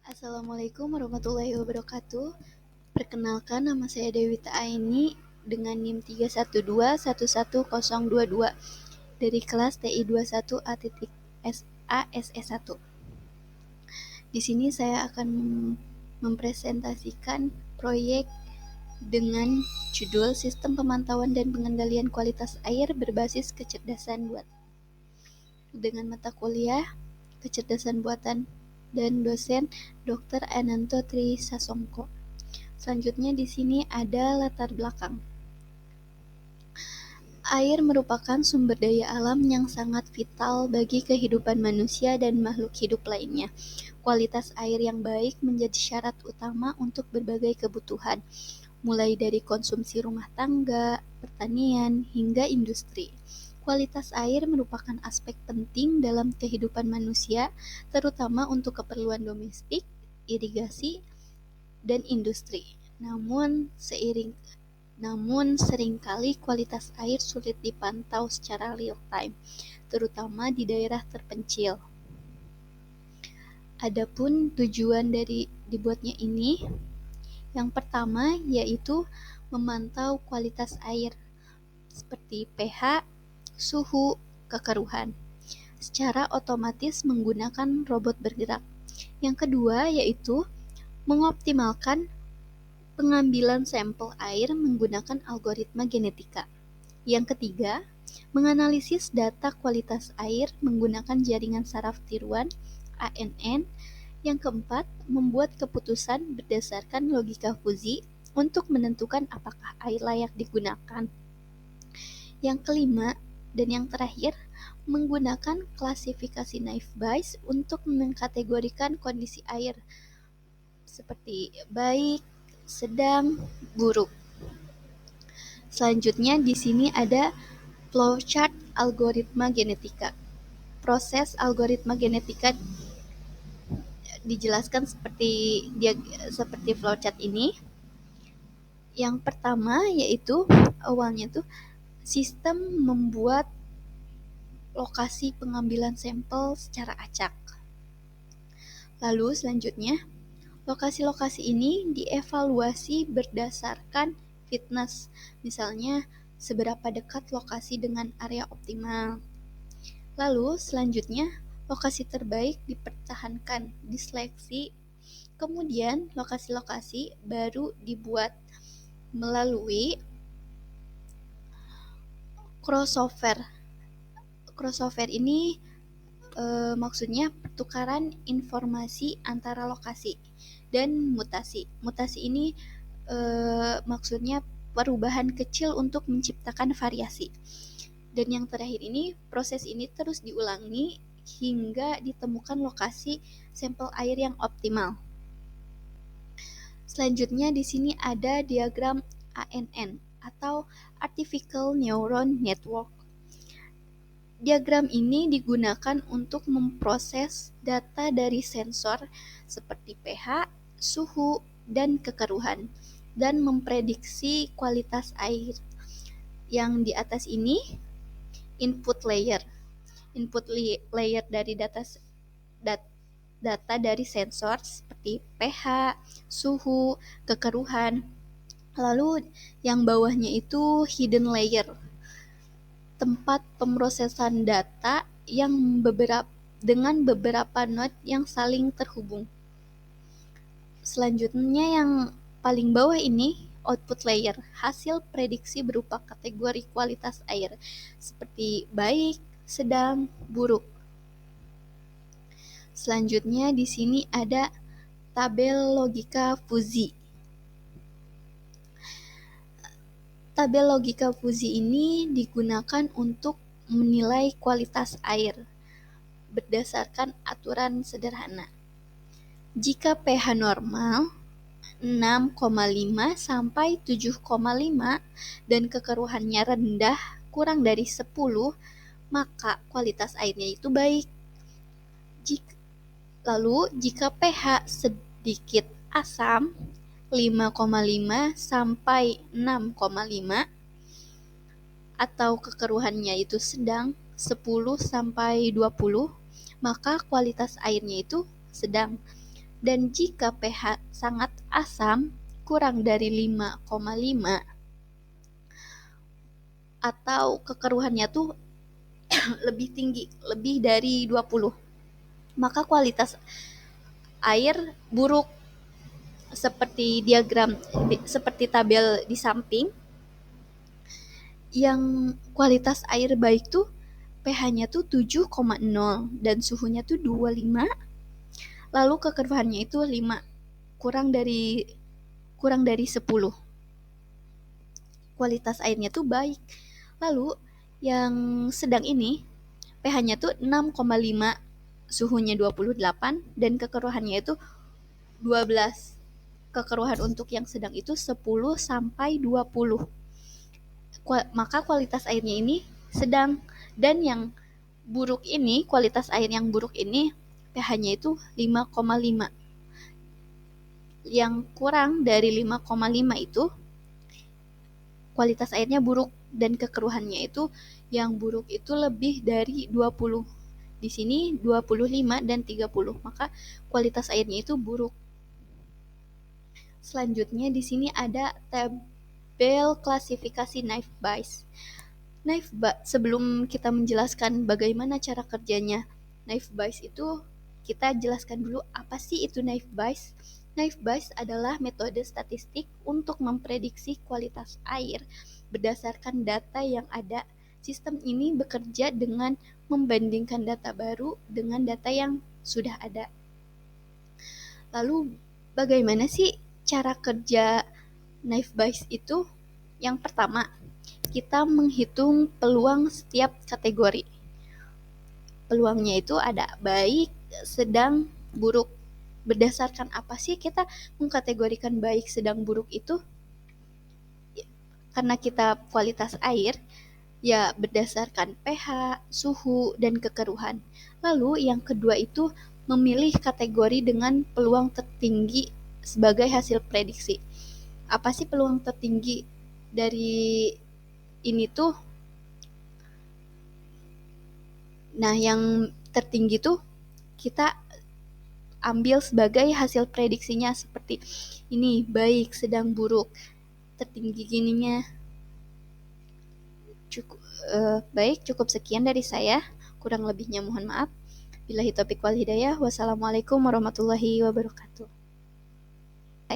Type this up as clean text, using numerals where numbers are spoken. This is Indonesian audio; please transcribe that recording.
Assalamualaikum warahmatullahi wabarakatuh. Perkenalkan, nama saya Dewita Aini dengan NIM 3121122 dari kelas TI 21A-SE1. Di sini saya akan mempresentasikan proyek dengan judul Sistem Pemantauan dan Pengendalian Kualitas Air Berbasis Kecerdasan Buatan. Dengan mata kuliah Kecerdasan Buatan dan dosen Dr. Ananto Trisasongko. Selanjutnya di sini ada latar belakang. Air merupakan sumber daya alam yang sangat vital bagi kehidupan manusia dan makhluk hidup lainnya. Kualitas air yang baik menjadi syarat utama untuk berbagai kebutuhan, mulai dari konsumsi rumah tangga, pertanian, hingga industri. Kualitas air merupakan aspek penting dalam kehidupan manusia, terutama untuk keperluan domestik, irigasi, dan industri. Namun seringkali kualitas air sulit dipantau secara real time, terutama di daerah terpencil. Adapun tujuan dari dibuatnya ini, yang pertama yaitu memantau kualitas air seperti pH, suhu, kekeruhan secara otomatis menggunakan robot bergerak. Yang kedua yaitu mengoptimalkan pengambilan sampel air menggunakan algoritma genetika. Yang ketiga, menganalisis data kualitas air menggunakan jaringan saraf tiruan (ANN). Yang keempat, membuat keputusan berdasarkan logika fuzzi untuk menentukan apakah air layak digunakan. Yang kelima dan yang terakhir, menggunakan klasifikasi Naive Bayes untuk mengkategorikan kondisi air seperti baik, sedang, buruk. Selanjutnya di sini ada flowchart algoritma genetika. Proses algoritma genetika dijelaskan seperti flowchart ini. Yang pertama yaitu awalnya tuh sistem membuat lokasi pengambilan sampel secara acak. Lalu selanjutnya, lokasi-lokasi ini dievaluasi berdasarkan fitness, misalnya seberapa dekat lokasi dengan area optimal. Lalu selanjutnya, lokasi terbaik dipertahankan, diseleksi, kemudian lokasi-lokasi baru dibuat melalui crossover. Crossover ini maksudnya pertukaran informasi antara lokasi dan mutasi. Mutasi ini maksudnya perubahan kecil untuk menciptakan variasi. Dan yang terakhir ini, proses ini terus diulangi hingga ditemukan lokasi sampel air yang optimal. Selanjutnya di sini ada diagram ANN atau Artificial Neuron Network. Diagram ini digunakan untuk memproses data dari sensor seperti pH, suhu, dan kekeruhan, dan memprediksi kualitas air. Yang di atas ini input layer dari data dari sensor seperti pH, suhu, kekeruhan. Lalu yang bawahnya itu hidden layer, tempat pemrosesan data yang dengan beberapa node yang saling terhubung. Selanjutnya yang paling bawah ini output layer, hasil prediksi berupa kategori kualitas air seperti baik, sedang, buruk. Selanjutnya di sini ada tabel logika fuzzi. Tabel logika fuzzi ini digunakan untuk menilai kualitas air berdasarkan aturan sederhana. Jika pH normal 6,5 sampai 7,5 dan kekeruhannya rendah kurang dari 10, maka kualitas airnya itu baik. Lalu jika pH sedikit asam 5,5 sampai 6,5 atau kekeruhannya itu sedang 10 sampai 20, maka kualitas airnya itu sedang. Dan jika pH sangat asam, kurang dari 5,5 atau kekeruhannya tuh lebih tinggi, lebih dari 20, maka kualitas air buruk. Seperti seperti tabel di samping, yang kualitas air baik tuh pH-nya tuh 7,0 dan suhunya tuh 25, lalu kekeruhannya itu 5, kurang dari 10. Kualitas airnya tuh baik. Lalu yang sedang ini pH-nya tuh 6,5, suhunya 28 dan kekeruhannya itu 12. Kekeruhan untuk yang sedang itu 10 sampai 20. Maka kualitas airnya ini sedang. Dan yang buruk ini, kualitas air yang buruk ini pH-nya itu 5,5. Yang kurang dari 5,5 itu kualitas airnya buruk dan kekeruhannya itu, yang buruk itu lebih dari 20. Di sini 25 dan 30, maka kualitas airnya itu buruk. Selanjutnya di sini ada tabel klasifikasi Naive Bayes. Sebelum kita menjelaskan bagaimana cara kerjanya Naive Bayes itu, kita jelaskan dulu apa sih itu Naive Bayes. Naive Bayes adalah metode statistik untuk memprediksi kualitas air berdasarkan data yang ada. Sistem ini bekerja dengan membandingkan data baru dengan data yang sudah ada. Lalu bagaimana sih cara kerja Naive Bayes itu? Yang pertama, kita menghitung peluang setiap kategori. Peluangnya itu ada baik, sedang, buruk. Berdasarkan apa sih kita mengkategorikan baik, sedang, buruk itu? Karena kita kualitas air, ya berdasarkan pH, suhu, dan kekeruhan. Lalu yang kedua itu memilih kategori dengan peluang tertinggi sebagai hasil prediksi. Apa sih peluang tertinggi dari ini tuh? Nah, yang tertinggi tuh kita ambil sebagai hasil prediksinya seperti ini, baik, sedang, buruk. Tertinggi gininya. Baik, cukup sekian dari saya. Kurang lebihnya mohon maaf. Billahi taufiq wal hidayah. Wassalamualaikum warahmatullahi wabarakatuh.